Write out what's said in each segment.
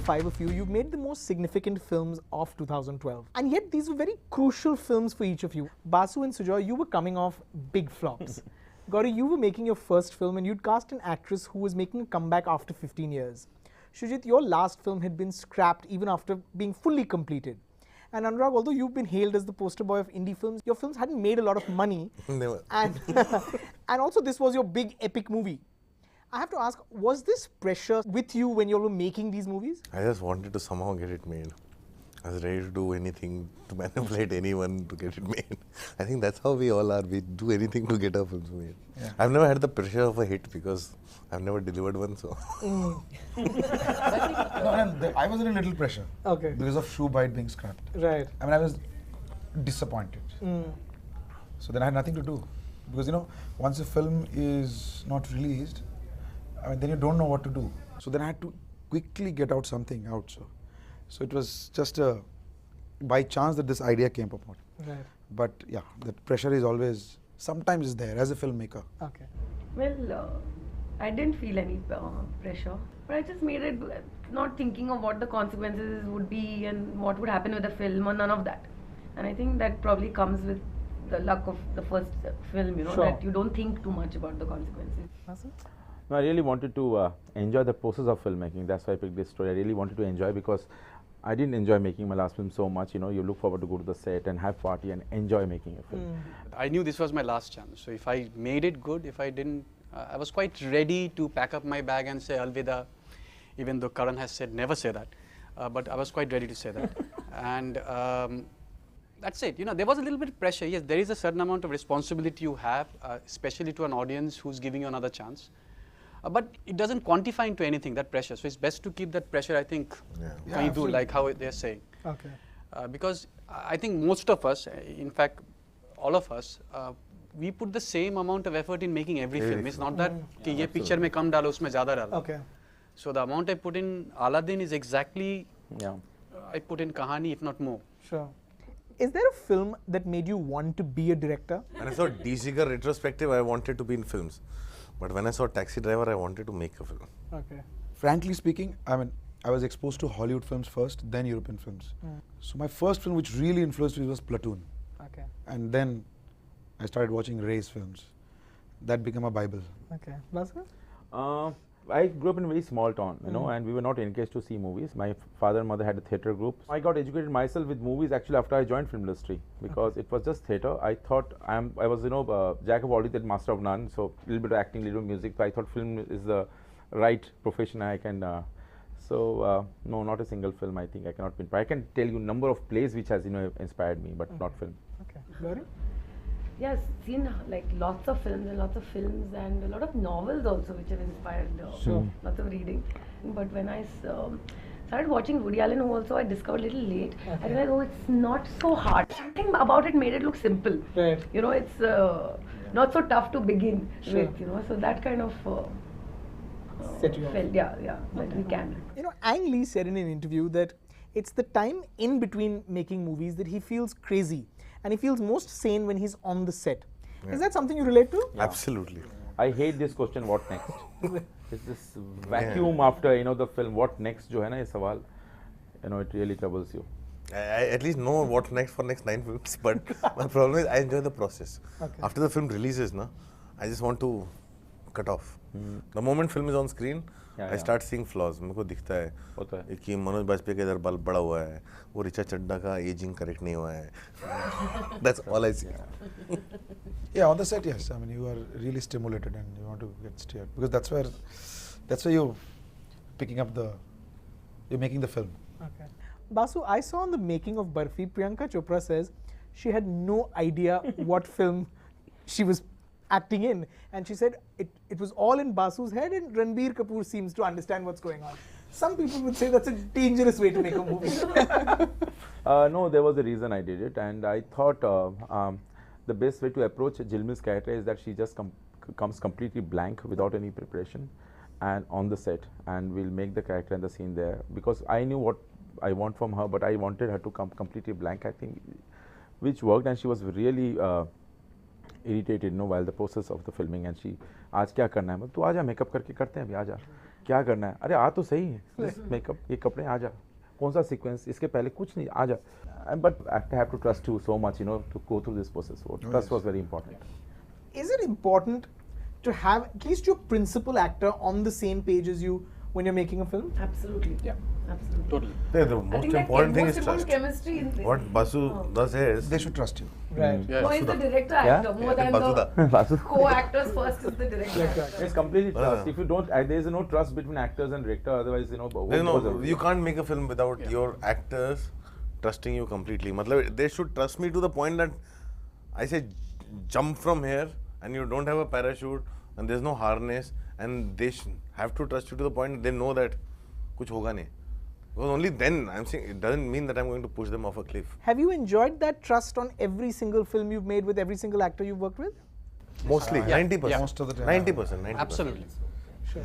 five of you, you've made the most significant films of 2012. And yet these were very crucial films for each of you. Basu and Sujoy, you were coming off big flops. Gauri, you were making your first film and you'd cast an actress who was making a comeback after 15 years. Shoojit, your last film had been scrapped even after being fully completed. And Anurag, although you've been hailed as the poster boy of indie films, your films hadn't made a lot of money. Never. And, and also this was your big epic movie. I have to ask, was this pressure with you when you were making these movies? I just wanted to somehow get it made. I was ready to do anything, to manipulate anyone to get it made. I think that's how we all are. We do anything to get our films made. Yeah. I've never had the pressure of a hit because I've never delivered one, so. No, I was in a little pressure. Okay. Because of Shoe Bite being scrapped. Right. I mean, I was disappointed. So then I had nothing to do. Because, you know, once a film is not released, I mean, then you don't know what to do. So then I had to quickly get out something out. So it was just by chance that this idea came about. Right. But yeah, the pressure is always, sometimes is there as a filmmaker. Okay. Well, I didn't feel any pressure, but I just made it not thinking of what the consequences would be and what would happen with the film or none of that. And I think that probably comes with the luck of the first film, you know, Sure. that you don't think too much about the consequences. Masand? No, I really wanted to enjoy the process of filmmaking. That's why I picked this story. I really wanted to enjoy because I didn't enjoy making my last film so much. You know, you look forward to go to the set and have party and enjoy making a film. I knew this was my last chance. So if I made it good, if I didn't, I was quite ready to pack up my bag and say Alvida, even though Karan has said never say that. But I was quite ready to say that. And that's it. You know, there was a little bit of pressure. Yes, there is a certain amount of responsibility you have, especially to an audience who's giving you another chance. But it doesn't quantify into anything, that pressure. So it's best to keep that pressure, I think, like how they're saying. Okay. Because I think most of us, in fact, all of us, we put the same amount of effort in making every film. It's not that कि ये picture में कम डालो उसमें ज़्यादा डालो. Okay. So the amount I put in Aladdin is exactly I put in Kahani, if not more. Sure. Is there a film that made you want to be a director? When I saw DC ka retrospective, I wanted to be in films. But when I saw Taxi Driver, I wanted to make a film. Okay. Frankly speaking, I mean, I was exposed to Hollywood films first, then European films. So my first film which really influenced me was Platoon. Okay. And then I started watching race films. That became a Bible. Okay. Basu? I grew up in a very small town, you know, and we were not encouraged to see movies. My father and mother had a theatre group. I got educated myself with movies actually after I joined film industry because it was just theatre. I thought I was, you know, jack of all trades, master of none. So a little bit of acting, a little bit of music. So I thought film is the right profession I can. No, not a single film. I think I cannot pinpoint. I can tell you number of plays which has, you know, inspired me, but not film. Okay. Gauri? Yes, seen like lots of films and a lot of novels also which have inspired lots of reading. But when I started watching Woody Allen, who also I discovered a little late, I realized, oh, it's not so hard. Something about it made it look simple. Right. You know, it's not so tough to begin with, you know, so that kind of Set you off. felt, that we can. You know, Ang Lee said in an interview that it's the time in between making movies that he feels crazy. And he feels most sane when he's on the set. Is that something you relate to? Yeah. Absolutely. I hate this question, what next? It's this vacuum after, you know, the film, what next, jo hai na ye sawal, you know, it really troubles you. I at least know what next for next 9 films, but my problem is I enjoy the process. Okay. After the film releases, I just want to cut off. The moment film is on screen, I start seeing flaws. मेरे को दिखता है कि मनोज बाजपेयी का इधर बाल बड़ा हुआ है, वो ऋचा चड्ढा का एजिंग करेक्ट नहीं हुआ है. That's all I see. Yeah, on the set, yes. I mean, you are really stimulated and you want to get steered because that's where you're picking up you're making the film. Okay. Basu, I saw on the making of Barfi, Priyanka Chopra says she had no idea what film she was acting in, and she said it was all in Basu's head and Ranbir Kapoor seems to understand what's going on. Some people would say that's a dangerous way to make a movie. No, there was a reason I did it, and I thought the best way to approach Jilmi's character is that she just comes completely blank without any preparation and on the set, and we'll make the character and the scene there, because I knew what I want from her, but I wanted her to come completely blank, I think, which worked, and she was really irritated, while the process of the filming, and she, आज क्या करना है, तू आजा, makeup करके करते हैं अभी, आजा. क्या करना है? अरे आ तो सही है, मेकअप, ये कपड़े, आ जा, कौन सा सीक्वेंस, इसके पहले कुछ नहीं, आ जा. But I have to trust you so much, you know, to go through this process. Trust was very important. Is it important to have at least your principal actor on the same page as you when you're making a film? Absolutely. Yeah. Absolutely. Totally. The most important thing is most trust. important chemistry in this. What Basu does is They should trust you. Right. Yeah. No, it's the director Yeah? actor more than Basuda. the co-actors. First is the director. It's completely trust. Yeah. If you don't, there is no trust between actors and director. Otherwise, you know, There's no, you can't make a film without your actors trusting you completely. Matlab, they should trust me to the point that I say jump from here and you don't have a parachute and there's no harness, and they have to trust you to the point they know that kuch hoga nahi. Because only then, I'm saying, it doesn't mean that I'm going to push them off a cliff. Have you enjoyed that trust on every single film you've made with every single actor you've worked with? Mostly, 90%. Yeah. Most of the time. 90%. Absolutely. Sure.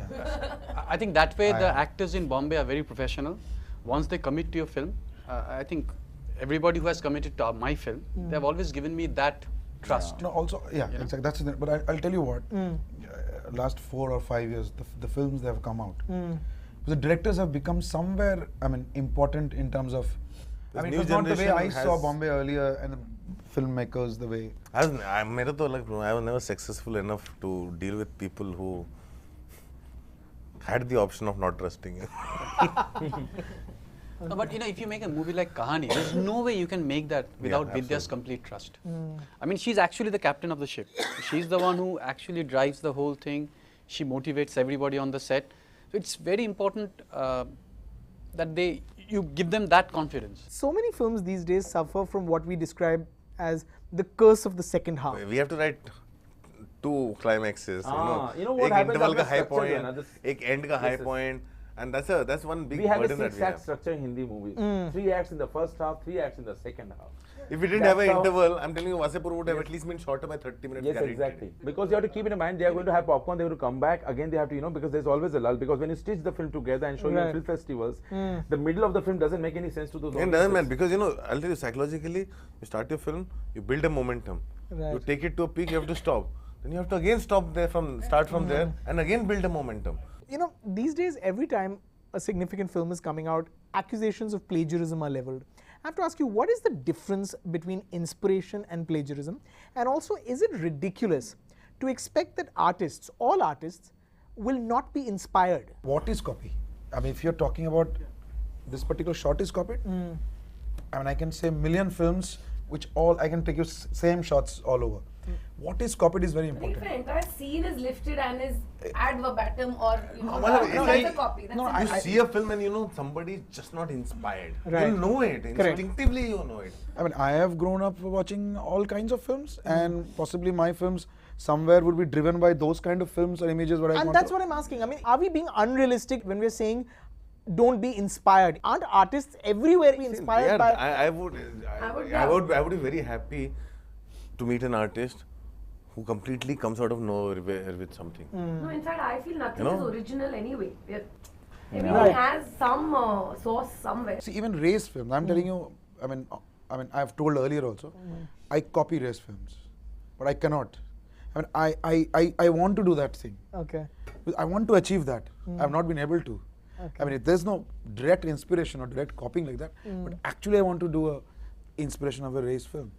I think that way the actors in Bombay are very professional. Once they commit to your film, I think everybody who has committed to my film, they have always given me that trust. No, also, exactly. That's the, but I'll tell you what. Last 4 or 5 years, the films that have come out, the directors have become somewhere, I mean, important in terms of. This I mean, new it was not the way I generation saw has- Bombay earlier, and the filmmakers the way. I was never successful enough to deal with people who had the option of not trusting you. No, but you know, if you make a movie like Kahani, there's no way you can make that without Vidya's absolutely. complete trust. I mean, she's actually the captain of the ship. She's the one who actually drives the whole thing. She motivates everybody on the set. So it's very important that you give them that confidence. So many films these days suffer from what we describe as the curse of the second half. We have to write 2 climaxes. you know what एक happens interval after का high structure जो है point, ना, this- एक end का high Yes, yes. point, and that's one big We have a burden that we 6-act have. structure in Hindi movies. 3 acts in the first half, 3 acts in the second half. If we didn't That's have an how- interval, I'm telling you, Wasseyput would have at least been shorter by 30 minutes. Yes, guaranteed. exactly. Because you have to keep in mind, they are going to have popcorn, they have to come back. Again, they have to, you know, because there's always a lull. Because when you stitch the film together and show you in Right. film festivals, the middle of the film doesn't make any sense to those It doesn't matter audiences. because, you know, I'll tell you, psychologically, you start your film, you build a momentum. Right. You take it to a peak, you have to stop. Then you have to again start from there, and again build a momentum. You know, these days, every time a significant film is coming out, accusations of plagiarism are leveled. I have to ask you, what is the difference between inspiration and plagiarism? And also, is it ridiculous to expect that artists, all artists, will not be inspired? What is copy? I mean, if you're talking about this particular shot is copied, I mean, I can say million films which all, I can take you same shots all over. What is copied is very If important. an entire scene is lifted and is ad verbatim or Matlab, that's a copy. That's a You copy. see a film and you know somebody is just not inspired. Right. You know it. Correct. Instinctively you know it. I mean, I have grown up watching all kinds of films, and possibly my films somewhere would be driven by those kind of films or images what I And want that's to. what I'm asking. I mean, are we being unrealistic when we're saying don't be inspired? Aren't artists everywhere be inspired by? I would be very happy to meet an artist who completely comes out of nowhere with something. No, in fact, I feel nothing You know? is original anyway. Everything Right. has some source somewhere. See, even race films. I'm telling you. I mean, I've told earlier also. I copy race films, but I cannot. I mean, I want to do that thing. Okay. I want to achieve that. I've not been able to. I mean, there's no direct inspiration or direct copying like that. But actually, I want to do a inspiration of a race film,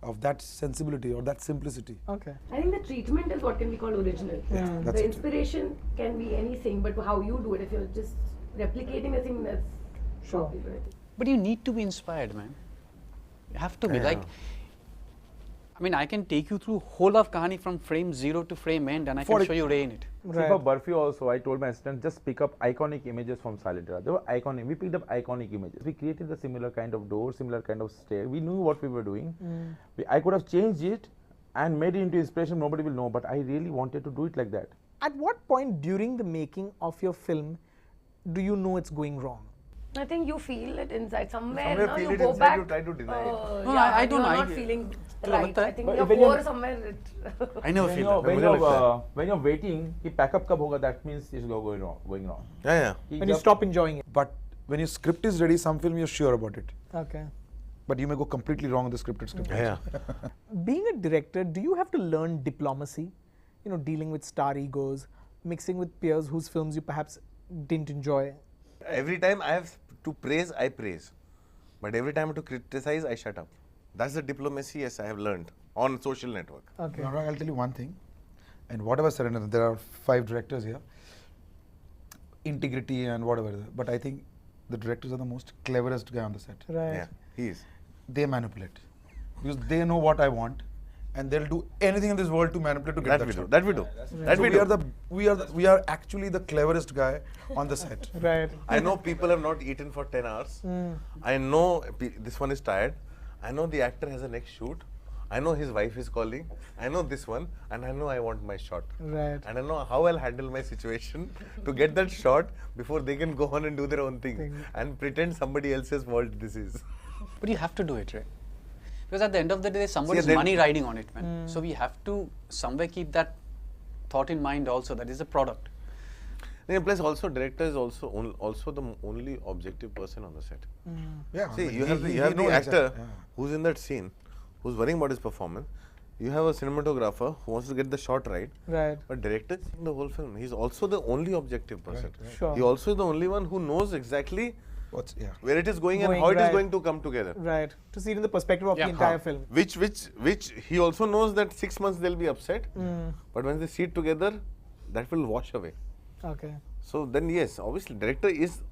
of that sensibility or that simplicity. Okay. I think the treatment is what can be called original. that's The it. inspiration can be anything, but how you do it, if you're just replicating a thing, that's Sure. copyright. But you need to be inspired, man. You have to be like. I mean, I can take you through whole of Kahani from frame 0 to frame end, and I can show you Ray in it. See, for Barfi also, I told my assistant, just pick up iconic images from Silent Era. They were iconic. We picked up iconic images. We created a similar kind of door, similar kind of stair. We knew what we were doing. I could have changed it and made it into inspiration. Nobody will know, but I really wanted to do it like that. At what point during the making of your film do you know it's going wrong? I think you feel it inside somewhere. Somewhere no? feel you it go inside, back. you try to deny it. No, Yeah, I don't you're know. not feeling But right. I think but your when you're- core somewhere. I never feel that. When you're waiting, कि pack up कब होगा, that means it's going wrong. Yeah. कि When you जब- stop enjoying it. But when your script is ready, some film you're sure about it. Okay. But you may go completely wrong with the scripted script. Yeah. Being a director, do you have to learn diplomacy? You know, dealing with star egos, mixing with peers whose films you perhaps didn't enjoy? Every time I have to praise, I praise. But every time I have to criticize, I shut up. That's the diplomacy, yes, I have learned on social network. Okay. Anurag, I'll tell you one thing. And whatever said, and there are 5 directors here. Integrity and whatever. But I think the directors are the most cleverest guy on the set. Right. Yeah, he is. They manipulate. Because they know what I want. And they'll do anything in this world to manipulate to get that shot. That we do. That So we do. we are actually the cleverest guy on the set. Right. I know people have not eaten for 10 hours. I know this one is tired. I know the actor has a next shoot. I know his wife is calling. I know this one. And I know I want my shot. Right. And I know how I'll handle my situation to get that shot before they can go on and do their own thing. And pretend somebody else's fault this is. But you have to do it, right? Because at the end of the day, there's somebody's then- money riding on it, man. So we have to somewhere keep that thought in mind also, that is a product. And plus also director is also the only objective person on the set. Yeah. See, I mean, you have he the knows actor exactly, yeah. who's in that scene, who's worrying about his performance. You have a cinematographer who wants to get the shot right. Right. But director is seeing the whole film. He's also the only objective person. Right. Sure. He also is the only one who knows exactly Yeah. where it is going and Going, how it is right. going to come together. Right. To see it in the perspective of Yeah. the entire film. Which he also knows that 6 months they'll be upset. But when they see it together, that will wash away. Okay. So then yes, obviously director is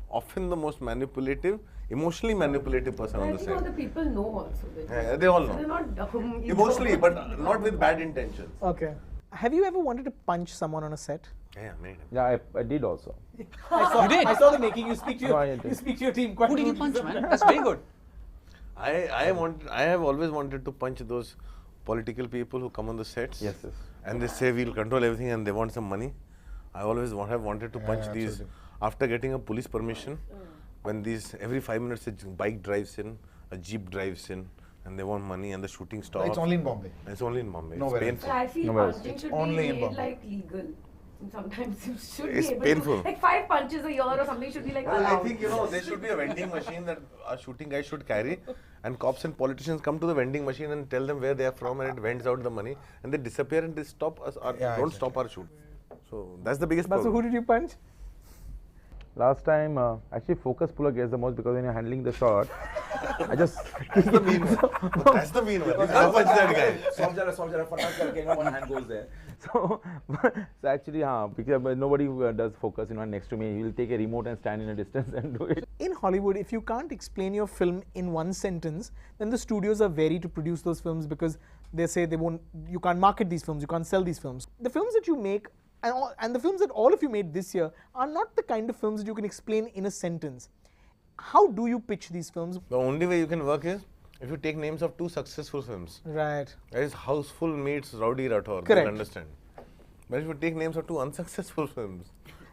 often the most manipulative, emotionally manipulative person on I the think all set. the people know also. Yeah, they all They're know. not dumb. Emotionally, but not with bad intentions. Okay. Have you ever wanted to punch someone on a set? Yeah, made him. Yeah, I did also. I saw the making. You speak to No, I your, didn't. you speak to your team quite Who did you rudely punch, man? That's very good. I have always wanted to punch those political people who come on the sets. Yes, yes. And they say we'll control everything and they want some money. I always have wanted to punch these absolutely. after getting a police permission. When these every 5 minutes a bike drives in, a jeep drives in, and they want money and the shooting stops. It's only in Bombay. It's only in Bombay. Nowhere It's else. painful. I feel No, but punching it's should only be in made Bombay. like legal. And sometimes you should It's be able painful. to, like 5 punches a year or something should be like Well, allowed. I think there should be a vending machine that a shooting guy should carry, and cops and politicians come to the vending machine and tell them where they are from, and it vends out the money, and they disappear and they stop us, or Yeah, don't stop our shoot. So that's the biggest Basu, problem. who did you punch? Last time, actually, focus puller gets the most because when you're handling the shot, I just. That's the mean one. That's the mean one. I'll punch that guy. One hand goes there. So actually, because nobody does focus, next to me. He will take a remote and stand in a distance and do it. In Hollywood, if you can't explain your film in one sentence, then the studios are wary to produce those films because they say you can't market these films, you can't sell these films. The films that you make and the films that all of you made this year are not the kind of films that you can explain in a sentence. How do you pitch these films? The only way you can work is if you take names of 2 successful films. Right. That is Houseful meets Rowdy Rathore. Correct. You understand. But if you take names of 2 unsuccessful films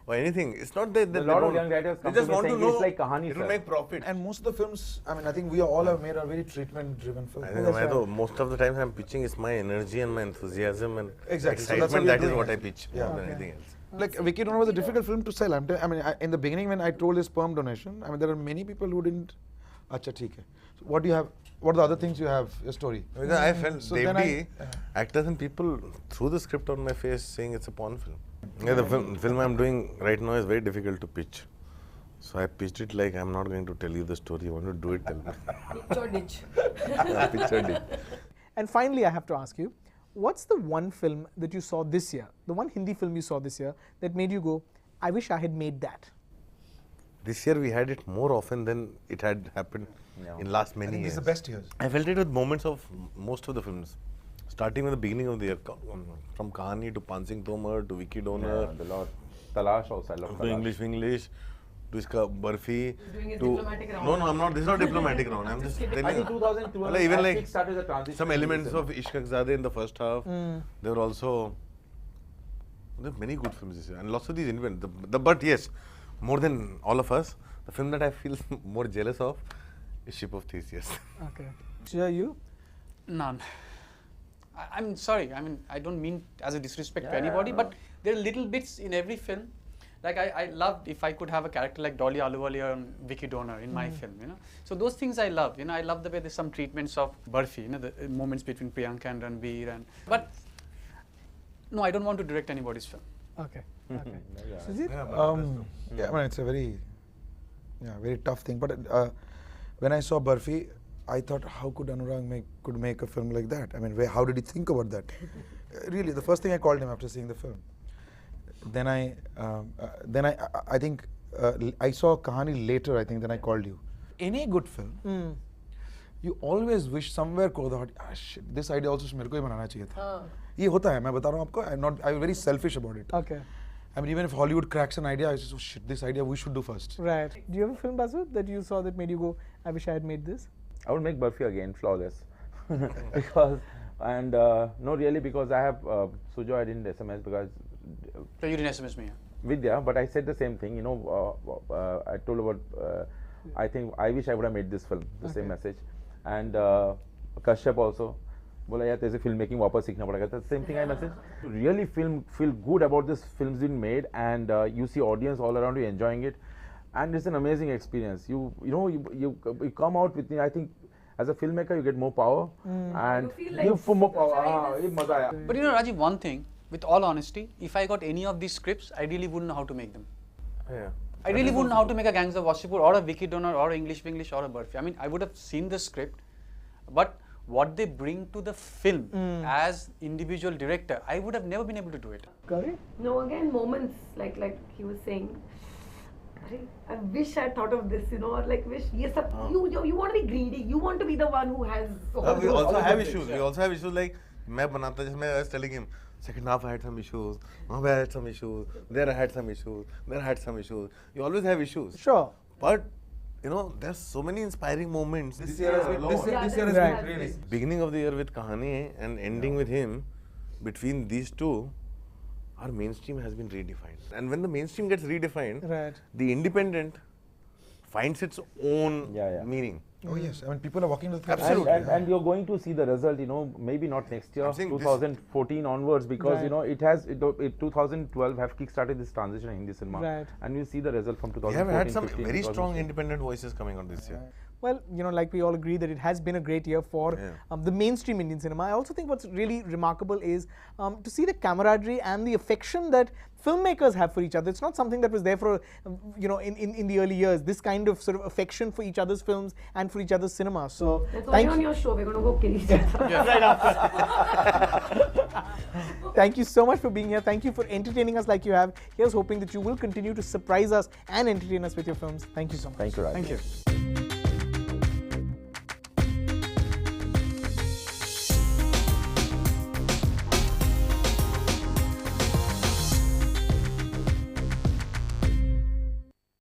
or anything, it's not that they A lot of don't- young writers they come just to me want to saying know it's like Kahani, it will sir. make profit. And most of the films, I mean, I think we all have made are very treatment-driven films. I think most of the times I'm pitching is my energy and my enthusiasm and Exactly. So that's excitement. what we are That is doing. what I pitch Yeah. more than anything else. Like Vicky Donor was a difficult film to sell. In the beginning when I told his sperm donation, there are many people who didn't. Acha, theek hai. So what do you have? What are the other things you have? Your story. Because I felt So Dave then D, actors and people threw the script on my face saying it's a porn film. Yeah, the film I'm doing right now is very difficult to pitch. So I pitched it like I'm not going to tell you the story. You want to do it, tell me. Ditch or ditch. I pictured it. And finally, I have to ask you, what's the one film that you saw this year, the one Hindi film you saw this year that made you go, I wish I had made that? This year we had it more often than it had happened in last I many think years. these are the best years. I felt it with moments of most of the films. Starting with the beginning of the year, from Kahani to Pansing Tomar to Vicky Donor, The Lord. Talash also, I love to Talash. English, to iska Barfi, doing his to diplomatic round. no, I'm not. This is not diplomatic round. I'm just telling I think you. 2012, Well, even I like think started the transition. some elements of Ishqaqzadeh in the first half. There were also many good films this year, and lots of these but yes, more than all of us, the film that I feel more jealous of is Ship of Theseus. Okay. Shia, you? None. I'm sorry. I mean, I don't mean as a disrespect to anybody, but there are little bits in every film. Like I loved if I could have a character like Dolly Ahluwalia and Vicky Donor in my film, So those things I love. I love the way there's some treatments of Barfi, the moments between Priyanka and Ranveer. But no, I don't want to direct anybody's film. Okay. Okay. Shoojit? Yeah, I mean, it's a very tough thing. But when I saw Barfi, I thought, how could Anurag could make a film like that? I mean, how did he think about that? Really, the first thing I called him after seeing the film. Then I think I saw Kahani later. I think then I called you. Any good film, you always wish somewhere को thought, shit, this idea also मेरे को ही बनाना चाहिए था. ये होता है, मैं बता रहा हूँ आपको. I'm very selfish about it. Okay. I mean, even if Hollywood cracks an idea, I just, oh shit, this idea we should do first. Right. Do you have a film, Basu, that you saw that made you go, I wish I had made this? I would make Barfi again, flawless. Because, and no, really, because I have, Sujoy, I didn't SMS because. So you didn't SMS me? Vidya, but I said the same thing, you know, I told about, I think, I wish I would have made this film, the same message. And Kashyap also. बोला यार तेरे से film making वापस सीखना पड़ेगा. The same thing I message. To really feel good about this film's been made, and you see audience all around you enjoying it, and it's an amazing experience. You come out with, I think, as a filmmaker you get more power, and you feel more power. ये मजा आया. But you know, Rajeev, one thing, with all honesty, if I got any of these scripts, I really wouldn't know how to make them. Yeah. I really wouldn't know how to make a Gangs of Wasseyput or a Vicky or English Vinglish or a Barfi. I mean, I would have seen the script, but what they bring to the film as individual director, I would have never been able to do it. Gauri? No, again, moments like he was saying, I wish I thought of this, you know, or like wish, yes, you want to be greedy, you want to be the one who has. We also have issues. We also have issues like, I was telling him, second half I had some issues, I had some issues, there I had some issues, there I had some issues. You always have issues. Sure. But you know, there's so many inspiring moments. This year has been really. Beginning of the year with Kahani and ending with him, between these two, our mainstream has been redefined. And when the mainstream gets redefined, the independent finds its own meaning. Oh yes, I mean people are walking to the film. Absolutely. And you're going to see the result, you know, maybe not next year, 2014 onwards, because you know it 2012 have kick-started this transition in Hindi cinema, and we'll see the result from 2014. We have had some very strong independent voices coming out this year. Well, you know, like we all agree that it has been a great year for the mainstream Indian cinema. I also think what's really remarkable is to see the camaraderie and the affection that filmmakers have for each other. It's not something that was there for, you know, in the early years. This kind of sort of affection for each other's films and for each other's cinema. So, thank you. On your show, we're going to go kill each other. Right after. Thank you so much for being here. Thank you for entertaining us like you have. Here's hoping that you will continue to surprise us and entertain us with your films. Thank you so much. Thank you, Rajeev. Thank you.